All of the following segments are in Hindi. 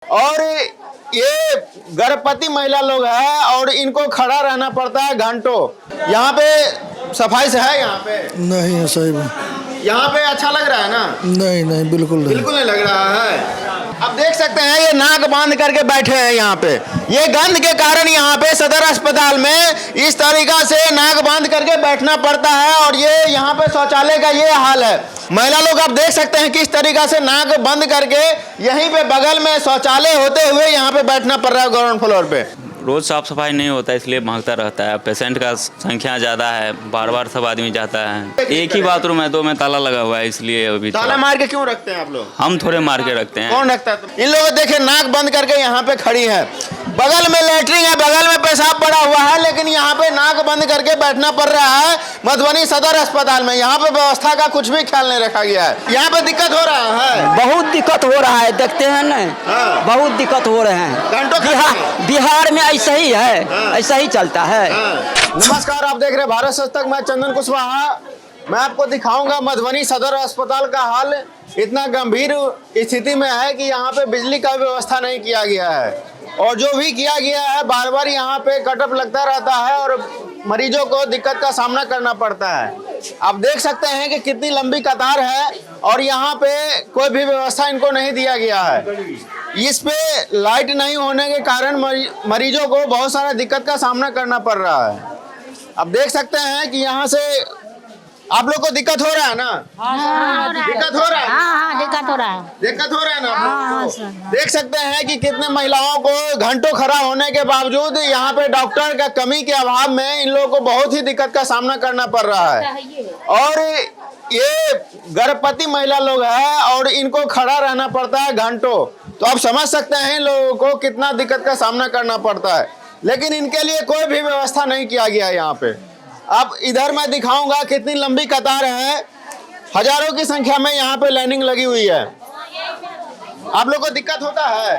और ये गर्भवती महिला लोग हैं और इनको खड़ा रहना पड़ता है घंटों। यहाँ पे सफाई से है यहाँ पे? नहीं है सही में। यहाँ पे अच्छा लग रहा है ना? नहीं नहीं बिल्कुल नहीं। बिल्कुल नहीं लग रहा है। अब देख सकते हैं ये नाक बांध करके बैठे हैं यहाँ पे। ये गंध के कारण यहाँ पे सदर अस्पताल में इस तरीका से नाक बांध करके बैठना पड़ता है और ये यहाँ पे शौचालय का ये हाल है। महिला लोग आप देख सकते हैं किस तरीका से नाक बंद करके यहीं पे बगल में शौचालय होते हुए यहाँ पे बैठना पड़ रहा है ग्राउंड फ्लोर पे। रोज़ साफ़ सफाई नहीं होता इसलिए भागता रहता है। पेशेंट का संख्या ज़्यादा है, बार बार सब आदमी जाता है। एक ही बाथरूम है, 2 में ताला लगा हुआ है, इसलिए अभी ताला मार के क्यों रखते हैं आप लोग? हम थोड़े मार के रखते हैं। कौन रखता है? इन लोग देखे नाक बंद करके यहाँ पे खड़ी है। बगल में लेटरिन है, बगल में पेशाब पड़ा हुआ है, लेकिन यहाँ पे नाक बंद करके बैठना पड़ रहा है मधुबनी सदर अस्पताल में। यहाँ पे व्यवस्था का कुछ भी ख्याल नहीं रखा गया है। यहाँ पे दिक्कत हो रहा है, बहुत दिक्कत हो रहा है, देखते हैं ना। हाँ। बहुत दिक्कत हो रहे हैं। घंटों बिहार में ऐसा ही है। हाँ। ऐसा ही चलता है। नमस्कार, आप देख रहे हैं भारत सच तक। मैं चंदन कुशवाहा। मैं आपको दिखाऊंगा मधुबनी सदर अस्पताल का हाल इतना गंभीर स्थिति में है कि यहाँ पे बिजली का व्यवस्था नहीं किया गया है और जो भी किया गया है बार बार यहाँ पे कटअप लगता रहता है और मरीजों को दिक्कत का सामना करना पड़ता है। आप देख सकते हैं कि कितनी लंबी कतार है और यहाँ पे कोई भी व्यवस्था इनको नहीं दिया गया है। इस पे लाइट नहीं होने के कारण मरीजों को बहुत सारा दिक्कत का सामना करना पड़ रहा है। आप देख सकते हैं कि यहाँ से आप लोग को दिक्कत हो रहा है ना? दिक्कत हो रहा है? हाँ, दिक्कत हो रहा है। दिक्कत हो रहा है ना आप लोग को? देख सकते हैं कि कितने महिलाओं को घंटों खड़ा होने के बावजूद यहाँ पे डॉक्टर का कमी के अभाव में इन लोगों को बहुत ही दिक्कत का सामना करना पड़ रहा है। और ये गर्भवती महिला लोग हैं और इनको खड़ा रहना पड़ता है घंटों। तो आप समझ सकते हैं इन लोगों को कितना दिक्कत का सामना करना पड़ता है, लेकिन इनके लिए कोई भी व्यवस्था नहीं किया गया है यहाँ पे। अब इधर मैं दिखाऊंगा कितनी लंबी कतार है, हजारों की संख्या में यहाँ पे लाइनिंग लगी हुई है। आप लोग को दिक्कत होता है?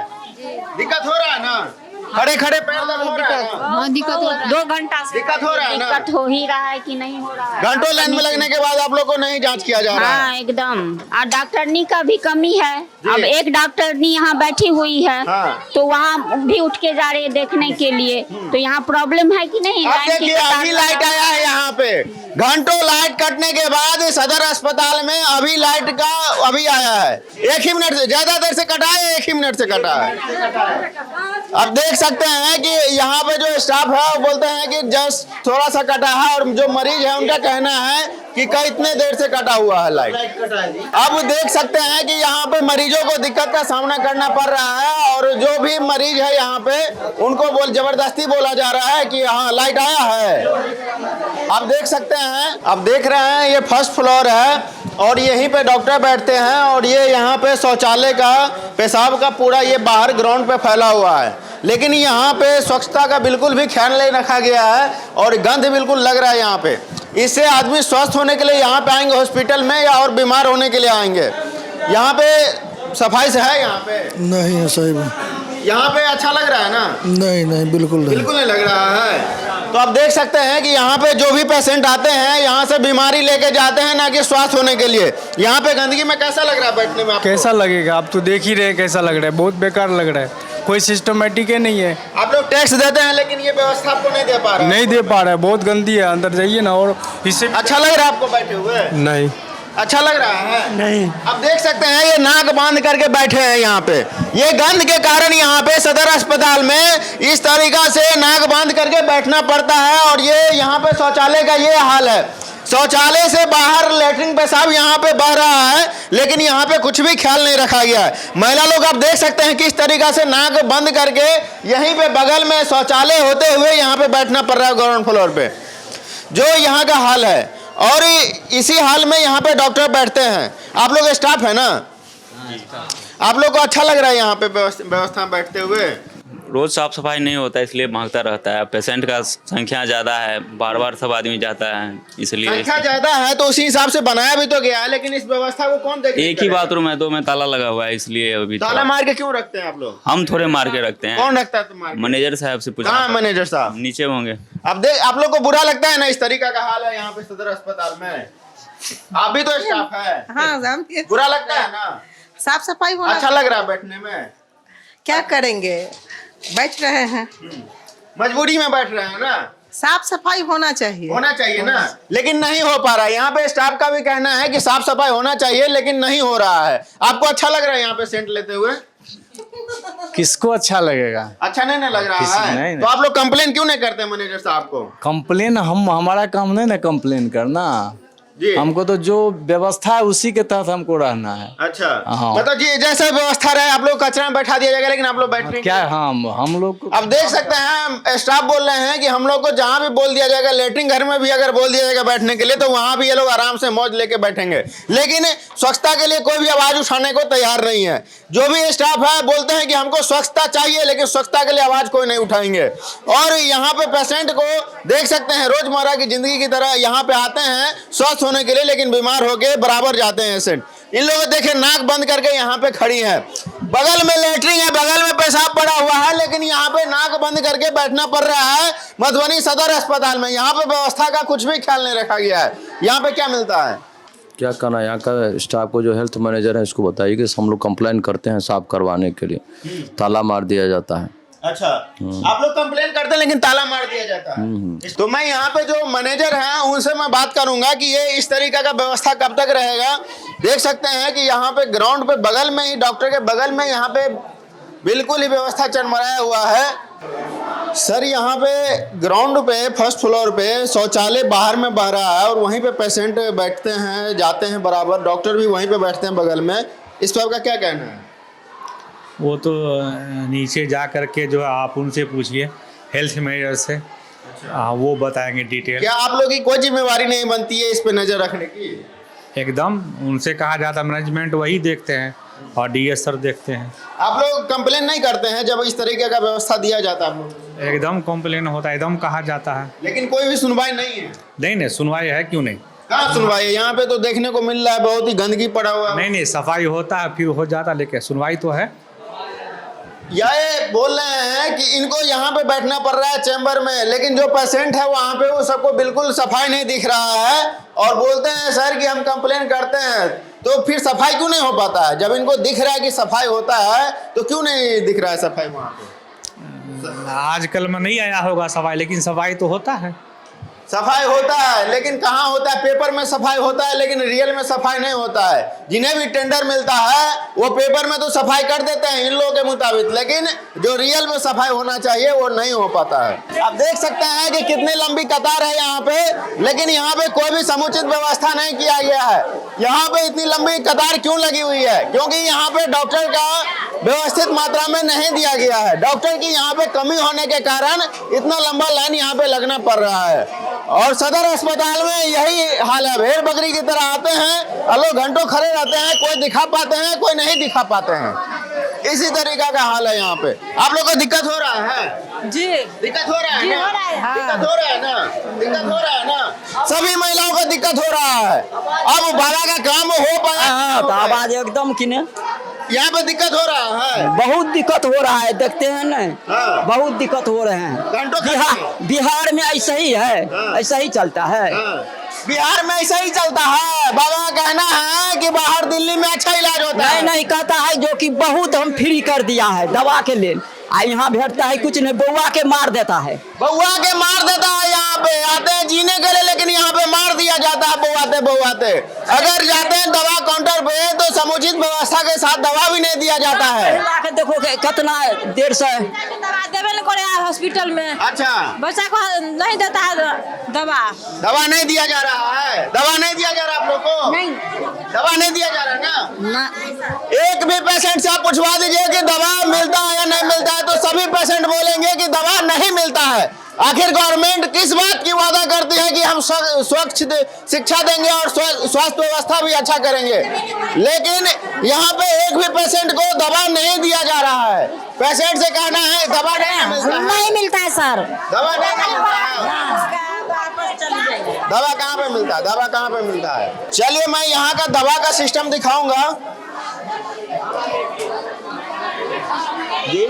दिक्कत हो रहा है ना? खड़े खड़े पैर दर्द हो रहा है ना? हाँ, दिक्कत हो रहा है। 2 घंटा से दिक्कत हो रहा है ना? दिक्कत हो ही रहा है कि नहीं हो रहा है। घंटों लाइन में लगने के बाद आप लोग को नहीं जांच किया जा रहा है? हाँ, एकदम। और डॉक्टरनी का भी कमी है। अब एक डॉक्टरनी यहाँ बैठी हुई है, हाँ। तो वहाँ भी उठ के जा रही है देखने के लिए। तो यहाँ प्रॉब्लम है कि नहीं? अब लाइन की देखिए कतार अभी लाइट आया है यहाँ पे। घंटों लाइट कटने के बाद सदर अस्पताल में अभी लाइट का अभी आया है। 1 ही मिनट से ज्यादा देर से कटा है, 1 ही मिनट से कटा है। अब देख सकते हैं कि यहाँ पे जो स्टाफ है वो बोलते हैं कि जस्ट थोड़ा सा कटा है और जो मरीज है उनका कहना है कि कई इतने देर से कटा हुआ है लाइट। अब देख सकते हैं कि यहाँ पे मरीजों को दिक्कत का सामना करना पड़ रहा है और जो भी मरीज है यहाँ पे उनको जबरदस्ती बोला जा रहा है कि हाँ लाइट आया है। आप देख सकते हैं, आप देख रहे हैं ये फर्स्ट फ्लोर है और यहीं पे डॉक्टर बैठते हैं और ये यहाँ पे शौचालय का पेशाब का पूरा ये बाहर ग्राउंड पे फैला हुआ है, लेकिन यहाँ पे स्वच्छता का बिल्कुल भी ख्याल नहीं रखा गया है और गंध बिल्कुल लग रहा है यहाँ पे। इससे आदमी स्वस्थ होने के लिए यहाँ पे आएंगे हॉस्पिटल में या और बीमार होने के लिए आएंगे। यहाँ पे सफाई से है यहाँ पे? नहीं है सही में। यहाँ पे अच्छा लग रहा है ना? नहीं नहीं बिल्कुल नहीं। बिल्कुल नहीं लग रहा है। तो आप देख सकते हैं कि यहाँ पे जो भी पेशेंट आते हैं यहाँ से बीमारी लेके जाते हैं ना कि स्वास्थ्य होने के लिए। यहाँ पे गंदगी में कैसा लग रहा है बैठने में आपको? कैसा लगेगा? आप तो देख ही रहे कैसा लग रहा है। बहुत बेकार लग रहा है, कोई सिस्टमेटिक है नहीं है। आप लोग टैक्स देते हैं लेकिन ये व्यवस्था आपको नहीं दे पा रहे? नहीं दे पा रहा है, बहुत गंदी है। अंदर जाइए ना। और इससे अच्छा लग रहा है आपको बैठे हुए? नहीं अच्छा लग रहा है? नहीं। अब देख सकते हैं ये नाक बांध करके बैठे हैं यहाँ पे। ये गंध के कारण यहाँ पे सदर अस्पताल में इस तरीका से नाक बांध करके बैठना पड़ता है और ये यहाँ पे शौचालय का ये हाल है। शौचालय से बाहर लेटरिन पेशाब यहाँ पे बह रहा है, लेकिन यहाँ पे कुछ भी ख्याल नहीं रखा गया है। महिला लोग आप देख सकते हैं किस तरीका से नाक बंद करके यहीं पे बगल में शौचालय होते हुए यहाँ पे बैठना पड़ रहा है ग्राउंड फ्लोर पे। जो यहाँ का हाल है और इसी हाल में यहाँ पे डॉक्टर बैठते हैं। आप लोग स्टाफ है ना? आप लोग को अच्छा लग रहा है यहाँ पे व्यवस्था में बैठते हुए? रोज़ साफ़ सफाई नहीं होता इसलिए भागता रहता है। पेशेंट का संख्या ज़्यादा है, बार बार सब आदमी जाता है, इसलिए संख्या ज्यादा है तो उसी हिसाब से बनाया भी तो गया है, लेकिन इस व्यवस्था को कौन देखेगा? एक ही बाथरूम है, 2 में ताला लगा हुआ है, इसलिए अभी ताला मार के क्यों रखते हैं आप लोग? हम थोड़े मार के रखते हैं। कौन रखता है तुम्हारे? मैनेजर साहब से पूछा। हाँ मैनेजर साहब नीचे होंगे। अब देख आप लोग को बुरा लगता है ना इस तरीका का हाल है यहाँ पे सदर अस्पताल में? आप भी तो स्टाफ है। हाँ, बुरा लगता है ना? साफ सफाई होना अच्छा लग रहा है बैठने में? क्या करेंगे, बैठ रहे हैं। मजबूरी में बैठ रहे हैं ना। साफ सफाई होना चाहिए। होना चाहिए ना, लेकिन नहीं हो पा रहा है। यहाँ पे स्टाफ का भी कहना है कि साफ सफाई होना चाहिए, लेकिन नहीं हो रहा है। आपको अच्छा लग रहा है यहाँ पे सेंट लेते हुए? किसको अच्छा लगेगा? अच्छा नहीं ना लग रहा है? नहीं। तो आप लोग कंप्लेन क्यों नहीं करते मैनेजर साहब को? कंप्लेन हमारा काम नहीं ना कंप्लेन करना। जी। हमको तो जो व्यवस्था है उसी के तहत हमको रहना है। अच्छा, हाँ। मतलब जी जैसे व्यवस्था रहे आप लोग कचरा में बैठा दिया जाएगा, लेकिन आप लोग बैठ रहे हैं। क्या हम लोग को अब देख सकते हैं स्टाफ बोल रहे हैं कि हम लोग को जहां भी बोल दिया जाएगा, लेटरिन घर में भी अगर बोल दिया जाएगा बैठने के लिए, तो वहां भी ये लोग आराम से मौज लेके बैठेंगे। लेकिन स्वच्छता के लिए कोई भी आवाज उठाने को तैयार नहीं है। जो भी स्टाफ है बोलते हैं कि हमको स्वच्छता चाहिए, लेकिन स्वच्छता के लिए आवाज कोई नहीं उठाएंगे। और यहाँ पे पेशेंट को देख सकते हैं रोजमर्रा की जिंदगी की तरह यहाँ पे आते हैं स्वस्थ होने के लिए, लेकिन बीमार होके बराबर जाते हैं पेशेंट। इन लोगों देखे नाक बंद करके यहाँ पे खड़ी है, बगल में लेटरिन है, बगल में पेशाब पड़ा हुआ है, लेकिन यहाँ पे नाक बंद करके बैठना पड़ रहा है मधुबनी सदर अस्पताल में। यहाँ पे व्यवस्था का कुछ भी ख्याल नहीं रखा गया है। यहाँ पे क्या मिलता है? क्या करना है यहाँ का स्टाफ को, जो हेल्थ मैनेजर है इसको बताइए कि हम लोग कंप्लेन करते हैं साफ करवाने के लिए, ताला मार दिया जाता है। अच्छा, आप लोग कंप्लेन करते हैं लेकिन ताला मार दिया जाता है। तो मैं यहाँ पे जो मैनेजर हैं उनसे मैं बात करूंगा कि ये इस तरीके का व्यवस्था कब तक रहेगा। देख सकते हैं कि यहाँ पे ग्राउंड पे बगल में ही, डॉक्टर के बगल में यहाँ पे बिल्कुल ही व्यवस्था चरमराया हुआ है। सर यहाँ पे ग्राउंड पे फर्स्ट फ्लोर पे शौचालय बाहर में बह रहा है और वहीं पे पेशेंट बैठते हैं जाते हैं बराबर, डॉक्टर भी वहीं पे बैठते हैं बगल में। इस पर आपका क्या कहना है? वो तो नीचे जा करके जो है आप उनसे पूछिए, हेल्थ मैनेजर से। वो बताएंगे डिटेल। क्या आप लोग की कोई जिम्मेवारी नहीं बनती है इस पे नजर रखने की? एकदम उनसे कहा जाता, मैनेजमेंट वही देखते हैं और डीएस सर देखते हैं। आप लोग कंप्लेन नहीं करते हैं जब इस तरीके का व्यवस्था दिया जाता है? आप लोग एकदम कंप्लेन होता है, एकदम कहा जाता है, लेकिन कोई भी सुनवाई नहीं है। नहीं सुनवाई है, क्यों नहीं? कहाँ सुनवाई है? यहाँ पे तो देखने को मिल रहा है बहुत ही गंदगी पड़ा हुआ है। नहीं सफाई होता है फिर हो जाता, लेकिन सुनवाई तो है। ये बोल रहे हैं कि इनको यहाँ पे बैठना पड़ रहा है चैम्बर में, लेकिन जो पेशेंट है वहाँ पे वो सबको बिल्कुल सफाई नहीं दिख रहा है और बोलते हैं सर कि हम कंप्लेन करते हैं। तो फिर सफाई क्यों नहीं हो पाता है? जब इनको दिख रहा है कि सफाई होता है तो क्यों नहीं दिख रहा है सफाई वहाँ पे? आजकल में नहीं आया होगा सफाई, लेकिन सफाई तो होता है। सफाई होता है लेकिन कहाँ होता है? पेपर में सफाई होता है लेकिन रियल में सफाई नहीं होता है। जिन्हें भी टेंडर मिलता है वो पेपर में तो सफाई कर देते हैं इन लोगों के मुताबिक, लेकिन जो रियल में सफाई होना चाहिए वो नहीं हो पाता है। आप देख सकते हैं कि कितनी लंबी कतार है यहाँ पे, लेकिन यहाँ पे कोई भी समुचित व्यवस्था नहीं किया गया है। यहाँ पे इतनी लंबी कतार क्यों लगी हुई है? क्योंकि यहाँ पे डॉक्टर का व्यवस्थित मात्रा में नहीं दिया गया है। डॉक्टर की यहाँ पे कमी होने के कारण इतना लंबा लाइन यहाँ पे लगना पड़ रहा है। और सदर अस्पताल में यही हाल है, भेड़ बकरी की तरह आते हैं और लोग घंटों खड़े रहते हैं, कोई दिखा पाते हैं कोई नहीं दिखा पाते हैं। इसी तरीका का हाल है यहाँ पे। आप लोग को दिक्कत हो रहा है? जी दिक्कत हो रहा है ना? हाँ। दिक्कत हो रहा है ना? दिक्कत हो रहा है ना? सभी महिलाओं को दिक्कत हो रहा है। अब बाला का काम हो पाया तो आवाज एकदम किने यहाँ पे दिक्कत हो रहा है, बहुत दिक्कत हो रहा है, देखते हैं ना। हाँ। बहुत दिक्कत हो रहे हैं। घंटों बिहार में ऐसा ही है। हाँ। ऐसा ही चलता है। बिहार में ऐसा ही चलता है। बाबा का कहना है कि बाहर दिल्ली में अच्छा इलाज होता है। नहीं कहता है, जो कि बहुत हम फ्री कर दिया है दवा के लिए। यहाँ भेटता है कुछ नहीं, बउआ के मार देता है। बउआ के मार देता है। यहाँ पे आते हैं जीने के लिए, लेकिन यहाँ पे मार दिया जाता है बउआते। अगर जाते हैं दवा काउंटर पे तो समुचित व्यवस्था के साथ दवा भी नहीं दिया जाता है। देखो कितना देर से दवा देवे न करे हॉस्पिटल में। अच्छा, बच्चा को नहीं देता है दवा नहीं दिया जा रहा है। दवा नहीं दिया जा रहा आप लोग को? नहीं, दवा नहीं दिया जा रहा ना। एक भी पेशेंट से आप पूछवा दीजिए कि दवा मिलता है या नहीं मिलता है, तो सभी पेशेंट बोलेंगे कि दवा नहीं मिलता है। आखिर गवर्नमेंट किस बात की वादा करती है कि हम स्वच्छ शिक्षा देंगे और स्वास्थ्य व्यवस्था भी अच्छा करेंगे, लेकिन यहाँ पे एक भी पेशेंट को दवा नहीं दिया जा रहा है। पेशेंट से कहना है दवा नहीं मिलता है सर। दवा नहीं मिलता है। दवा कहाँ पे मिलता है? दवा कहाँ पे मिलता है? चलिए मैं यहाँ का दवा का सिस्टम दिखाऊंगा जी।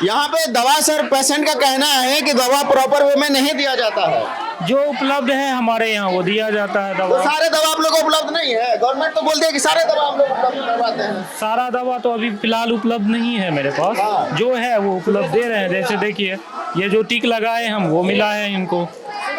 यहाँ पे दवा सर पेशेंट का कहना है कि दवा प्रॉपर वे में नहीं दिया जाता है। जो उपलब्ध है हमारे यहाँ वो दिया जाता है तो दवा। सारे दवा आप लोग को उपलब्ध नहीं है? गवर्नमेंट तो बोलती है कि सारे दवा हम लोग उपलब्ध करवाते हैं। सारा दवा तो अभी फिलहाल उपलब्ध नहीं है मेरे पास, जो है वो उपलब्ध दे रहे हैं। जैसे देखिए ये जो टिक लगाए हम वो मिला है इनको,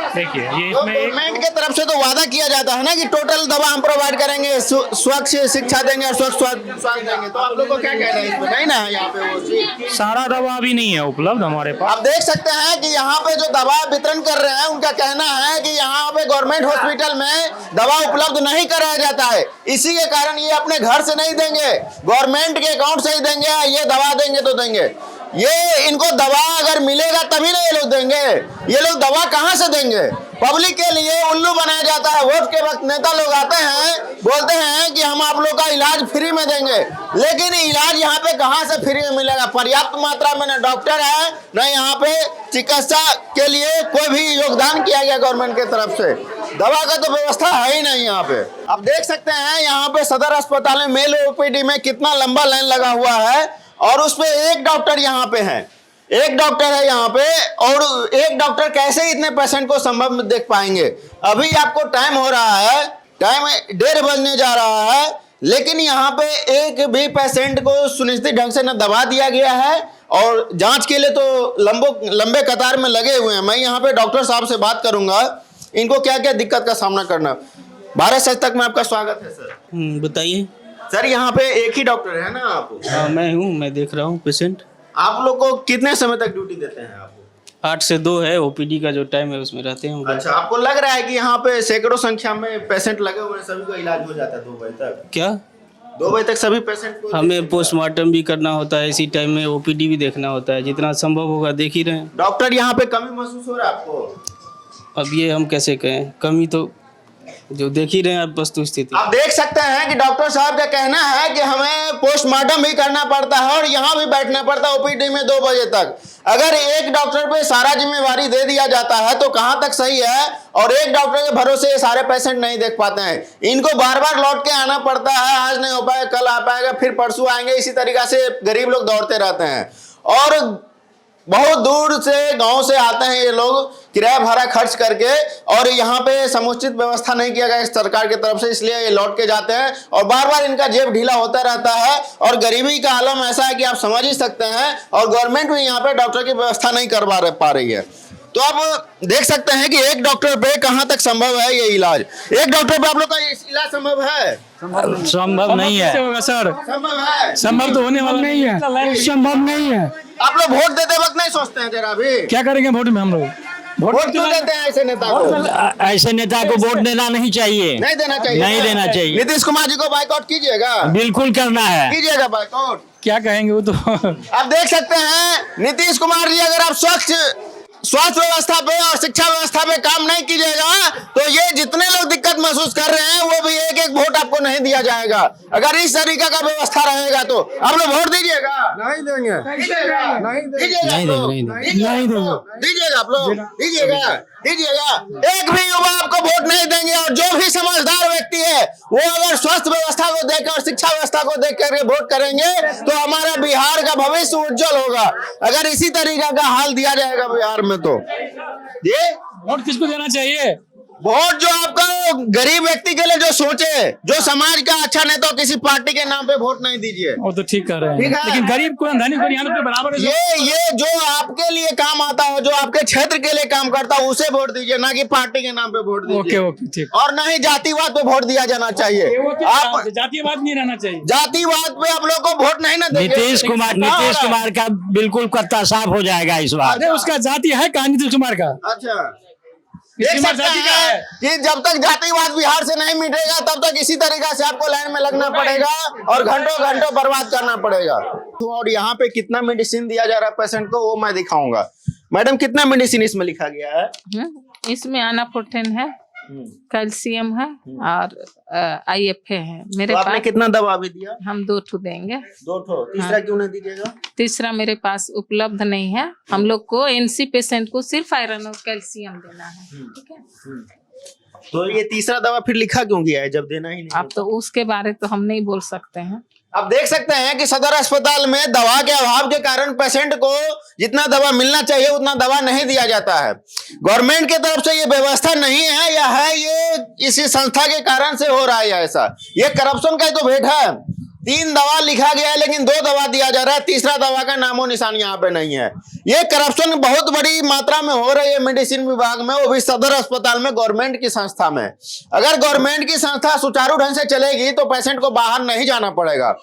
देखिए ये तो इसमें एक गवर्नमेंट के तरफ से तो वादा किया जाता है ना कि टोटल दवा हम प्रोवाइड करेंगे, स्वच्छ शिक्षा देंगे और स्वच्छ स्वास्थ्य देंगे, तो आप लोग को क्या कहना है इसमें? नहीं ना है यहाँ पे वो चीज। सारा दवा अभी नहीं है उपलब्ध हमारे पास। आप देख सकते हैं कि यहाँ पे जो दवा वितरण कर रहे हैं उनका कहना है कि यहाँ पे गवर्नमेंट हॉस्पिटल में दवा उपलब्ध नहीं कराया जाता है, इसी के कारण ये अपने घर से नहीं देंगे, गवर्नमेंट के अकाउंट से ही देंगे। ये दवा देंगे तो देंगे, ये इनको दवा अगर मिलेगा तभी ना ये लोग देंगे। ये लोग दवा कहाँ से देंगे? पब्लिक के लिए उल्लू बनाया जाता है। वोट के वक्त नेता लोग आते हैं, बोलते हैं कि हम आप लोग का इलाज फ्री में देंगे, लेकिन इलाज यहाँ पे कहाँ से फ्री में मिलेगा? पर्याप्त मात्रा में न डॉक्टर है, न यहाँ पे चिकित्सा के लिए कोई भी योगदान किया गया गवर्नमेंट के तरफ से। दवा का तो व्यवस्था है ही नहीं यहाँ पे। आप देख सकते हैं यहाँ पे सदर अस्पताल में मेल ओपीडी में कितना लंबा लाइन लगा हुआ है, और उसपे एक डॉक्टर यहाँ पे है, एक डॉक्टर है यहाँ पे, और एक डॉक्टर कैसे इतने पेशेंट को संभव में देख पाएंगे? अभी आपको टाइम हो रहा है, टाइम 1:30 बजने जा रहा है, लेकिन यहाँ पे एक भी पेशेंट को सुनिश्चित ढंग से न दवा दिया गया है, और जांच के लिए तो लंबे कतार में लगे हुए हैं। मैं यहाँ पे डॉक्टर साहब से बात करूंगा, इनको क्या क्या दिक्कत का सामना करना। भारत सच तक में आपका स्वागत है सर। बताइए सर, यहाँ पे एक ही डॉक्टर है ना आप? हाँ, मैं हूँ, मैं देख रहा हूँ पेशेंट। आप लोग को कितने समय तक ड्यूटी देते हैं आप? 8 से 2 है ओपीडी का जो टाइम है उसमें रहते हैं हम लोग। अच्छा, आपको लग रहा है कि यहाँ पे सैकड़ों संख्या में पेशेंट लगे हुए हैं, सभी का इलाज हो जाता है 2 बजे तक? क्या 2 बजे तक सभी पेशेंट को? हमें पोस्टमार्टम भी करना होता है, इसी टाइम में ओपीडी भी देखना होता है, जितना संभव होगा देख ही रहे हैं। डॉक्टर यहाँ पे कमी महसूस हो रहा है आपको? अब ये हम कैसे कहें, कमी तो जो देख ही रहे हैं आप वस्तु स्थिति। आप देख सकते हैं कि डॉक्टर साहब का कहना है कि हमें पोस्टमार्टम भी करना पड़ता है और यहाँ भी बैठना पड़ता है ओपीडी में 2 बजे तक। अगर एक डॉक्टर पे सारा जिम्मेवारी दे दिया जाता है तो कहाँ तक सही है? और एक डॉक्टर के भरोसे ये सारे पेशेंट नहीं देख पाते हैं, इनको बार बार लौट के आना पड़ता है। आज नहीं हो पाएगा, कल आ पाएगा, फिर परसों आएंगे, इसी तरीका से गरीब लोग दौड़ते रहते हैं। और बहुत दूर से गांव से आते हैं ये लोग किराया भाड़ा खर्च करके, और यहाँ पे समुचित व्यवस्था नहीं किया गया सरकार की तरफ से, इसलिए ये लौट के जाते हैं और बार बार इनका जेब ढीला होता रहता है। और गरीबी का आलम ऐसा है कि आप समझ ही सकते हैं, और गवर्नमेंट भी यहाँ पे डॉक्टर की व्यवस्था नहीं करवा पा रही है। तो आप देख सकते हैं कि एक डॉक्टर पे कहाँ तक संभव है ये इलाज? एक डॉक्टर पे आप लोग का इलाज संभव है? संभव नहीं है सर, संभव है? संभव तो होने वाला नहीं है, संभव नहीं है। आप लोग वोट देते वक्त नहीं सोचते हैं जरा भी? क्या करेंगे वोट में हम लोग? वोट क्यों देते हैं ऐसे नेता को? ऐसे नेता को वोट देना नहीं चाहिए, नहीं देना चाहिए, नहीं देना चाहिए। नीतीश कुमार जी को बाइकआउट कीजिएगा? बिल्कुल करना है, कीजिएगा बाइकआउट। क्या कहेंगे वो तो आप देख सकते हैं नीतीश कुमार जी, अगर आप स्वास्थ्य व्यवस्था पे और शिक्षा व्यवस्था पे काम नहीं कीजिएगा तो ये जितने लोग दिक्कत महसूस कर रहे हैं वो भी एक एक वोट आपको नहीं दिया जाएगा। अगर इस तरीके का व्यवस्था रहेगा तो आप लोग वोट दीजिएगा? नहीं देंगे, दीजिएगा आप लोग, दीजिएगा। एक भी युवा आपको वोट नहीं देंगे, और जो भी समझदार व्यक्ति है वो अगर स्वास्थ्य व्यवस्था को देख और शिक्षा व्यवस्था को देख करके वोट करेंगे तो हमारा बिहार का भविष्य उज्जवल होगा। अगर इसी तरीके का हाल दिया जाएगा बिहार में तो ये वोट किसको देना चाहिए? वोट जो आपका गरीब व्यक्ति के लिए जो सोचे, जो समाज का अच्छा नेता, तो किसी पार्टी के नाम पे वोट नहीं दीजिए। वो तो ठीक कर रहे हैं, लेकिन गरीब को धनी को यहाँ पे बराबर है। ये जो आपके लिए काम आता हो, जो आपके क्षेत्र के लिए काम करता हो, उसे वोट दीजिए, ना कि पार्टी के नाम पे वोट दीजिए। ओके ठीक। और ना ही जातिवाद पे वोट दिया जाना चाहिए। आप जातिवाद नहीं रहना चाहिए, जातिवाद पे आप लोग को वोट नहीं ना देंगे। नीतीश कुमार का बिल्कुल कत्ता साफ हो जाएगा इस बार। अरे उसका जाति है कहाँ नीतीश कुमार का? अच्छा, देख सकते हैं कि जब तक जातिवाद बिहार से नहीं मिटेगा तब तक इसी तरीके से आपको लाइन में लगना पड़ेगा और घंटों बर्बाद करना पड़ेगा। और यहाँ पे कितना मेडिसिन दिया जा रहा है पेशेंट को वो मैं दिखाऊंगा। मैडम, कितना मेडिसिन इसमें लिखा गया है? इसमें आनाफोर्टेन है, कैल्शियम है और IFA है। मेरे तो आपने पास कितना दवा भी दिया? हम 2 ठो देंगे। 2 ठो? तीसरा क्यों नहीं दीजिएगा? तीसरा मेरे पास उपलब्ध नहीं है। हम लोग को NC पेशेंट को सिर्फ आयरन और कैल्शियम देना है, ठीक है। तो ये तीसरा दवा फिर लिखा क्यों गया है जब देना ही नहीं? अब तो उसके बारे तो हम नहीं बोल सकते हैं। अब देख सकते हैं कि सदर अस्पताल में दवा के अभाव के कारण पेशेंट को जितना दवा मिलना चाहिए उतना दवा नहीं दिया जाता है। गवर्नमेंट की तरफ से ये व्यवस्था नहीं है या है ये इसी संस्था के कारण से हो रहा है ऐसा। ये करप्शन का तो भेंट है। 3 दवा लिखा गया है लेकिन 2 दवा दिया जा रहा है, तीसरा दवा का नामो निशान यहाँ पे नहीं है। ये करप्शन बहुत बड़ी मात्रा में हो रही है मेडिसिन विभाग में, वो भी सदर अस्पताल में, गवर्नमेंट की संस्था में। अगर गवर्नमेंट की संस्था सुचारू ढंग से चलेगी तो पेशेंट को बाहर नहीं जाना पड़ेगा।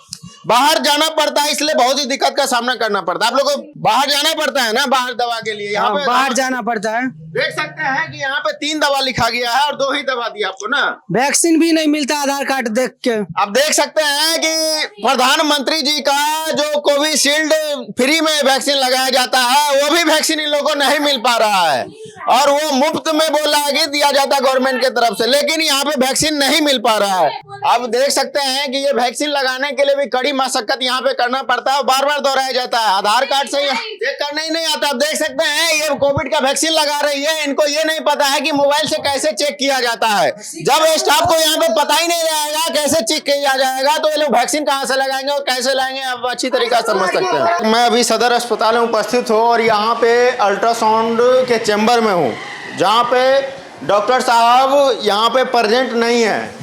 बाहर जाना पड़ता है इसलिए बहुत ही दिक्कत का सामना करना पड़ता है। आप लोग को बाहर जाना पड़ता है ना, बाहर दवा के लिए। यहाँ पे बाहर जाना पड़ता है। देख सकते हैं कि यहाँ पे 3 दवा लिखा गया है और 2 ही दवा दी आपको ना। वैक्सीन भी नहीं मिलता आधार कार्ड देख के। आप देख सकते हैं कि प्रधानमंत्री जी का जो कोविशील्ड फ्री में वैक्सीन लगाया जाता है वो भी वैक्सीन इन लोगों को नहीं मिल पा रहा है और वो मुफ्त में बोला है कि दिया जाता है गवर्नमेंट की तरफ से, लेकिन यहाँ पे वैक्सीन नहीं मिल पा रहा है। आप देख सकते हैं कि ये वैक्सीन लगाने के लिए भी कड़ी मशक्कत यहाँ पे करना पड़ता है, बार बार दोहराया जाता है। आधार कार्ड से चेक करना ही नहीं आता। आप देख सकते हैं ये कोविड का वैक्सीन लगा रही है, इनको ये नहीं पता है कि मोबाइल से कैसे चेक किया जाता है। जब स्टाफ को यहाँ पे पता ही नहीं रहेगा कैसे चेक किया जाएगा तो ये लोग वैक्सीन कहाँ से लगाएंगे और कैसे लाएंगे, आप अच्छी तरीका से समझ सकते हैं। मैं अभी सदर अस्पताल में उपस्थित हूँ और यहाँ पे अल्ट्रासाउंड के चैम्बर में हूँ जहाँ पे डॉक्टर साहब यहाँ पे प्रेजेंट नहीं है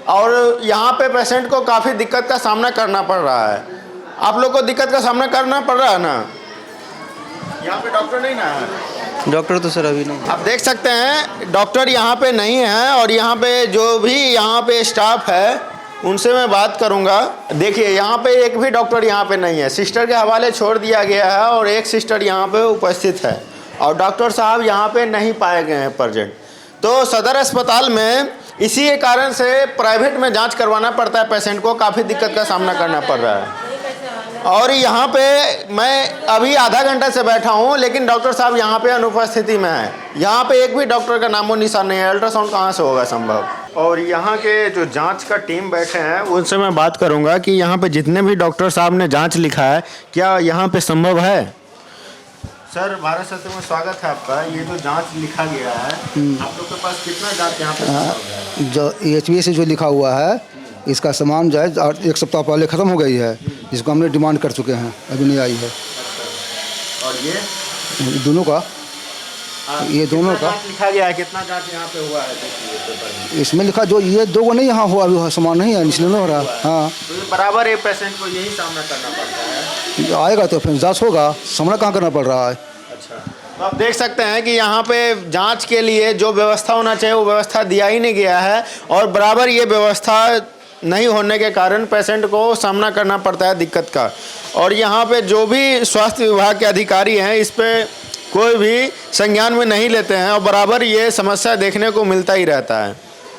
और यहाँ पे पेशेंट को काफ़ी दिक्कत का सामना करना पड़ रहा है। आप लोग को दिक्कत का सामना करना पड़ रहा है ना? यहाँ पे डॉक्टर नहीं ना है। डॉक्टर तो सर अभी नहीं। आप देख सकते हैं डॉक्टर यहाँ पे नहीं है और यहाँ पे जो भी यहाँ पे स्टाफ है उनसे मैं बात करूँगा। देखिए यहाँ पे एक भी डॉक्टर यहाँ पे नहीं है, सिस्टर के हवाले छोड़ दिया गया है और एक सिस्टर यहाँ पे उपस्थित है और डॉक्टर साहब यहाँ पे नहीं पाए गए हैं प्रेजेंट। तो सदर अस्पताल में इसी के कारण से प्राइवेट में जांच करवाना पड़ता है, पेशेंट को काफ़ी दिक्कत का सामना करना पड़ रहा है। और यहाँ पे मैं अभी आधा घंटा से बैठा हूँ लेकिन डॉक्टर साहब यहाँ पे अनुपस्थिति में है। यहाँ पे एक भी डॉक्टर का नामो निशान नहीं है। अल्ट्रासाउंड कहाँ से होगा संभव? और यहाँ के जो जांच का टीम बैठे हैं उनसे मैं बात करूँगा कि यहाँ पे जितने भी डॉक्टर साहब ने जांच लिखा है क्या यहाँ पे संभव है? सर भारत सत्य में स्वागत है आपका। ये जो जांच लिखा गया है आप लोग के पास कितना जांच यहाँ पे संभव है? जो HBA से जो लिखा हुआ है इसका सामान जो है 1 सप्ताह पहले ख़त्म हो गई है, जिसको हमने डिमांड कर चुके हैं, अभी नहीं आई है। और ये दोनों का ये दोनों का लिखा गया है, कितना जांच यहाँ पे हुआ है? देखिए पेपर में इसमें लिखा जो ये 2 नहीं यहाँ हुआ, अभी सामान नहीं है इसलिए नहीं हो रहा। हाँ तो बराबर एक पेशेंट को यही सामना करना पड़ता है। आएगा तो फिर जांच होगा, सामना कहाँ करना पड़ रहा है। अच्छा तो आप देख सकते हैं कि यहाँ पे जांच के लिए जो व्यवस्था होना चाहिए वो व्यवस्था दिया ही नहीं गया है और बराबर ये व्यवस्था नहीं होने के कारण पेशेंट को सामना करना पड़ता है दिक्कत का। और यहाँ पे जो भी स्वास्थ्य विभाग के अधिकारी हैं इस पे कोई भी संज्ञान में नहीं लेते हैं और बराबर ये समस्या देखने को मिलता ही रहता है।